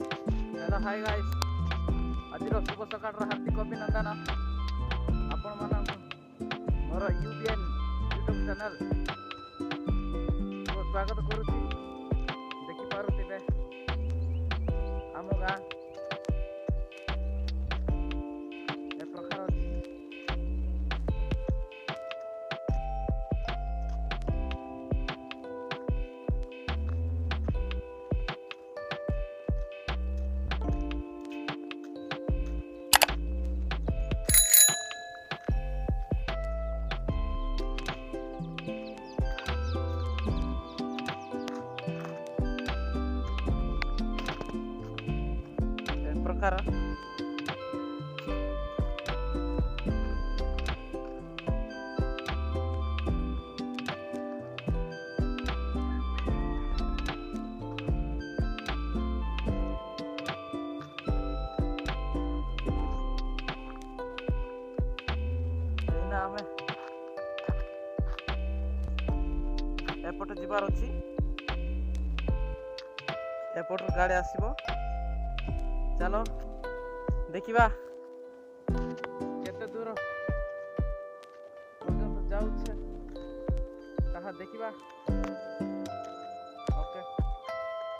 Hello hi guys आज शुभ सकाळ हार्दिक अभिनंदन आपण मान मोर यूबीएन यूट्यूब चैनल को स्वागत करुच्ची देखि पारुथिबे आम गाँ ए प्रकार अछि प्रकार एपट जीवार अच्छी एपट गाड़ी आसब चलो देखिबा केते दूर पर्यंत जाउछे ताहा देखिबा।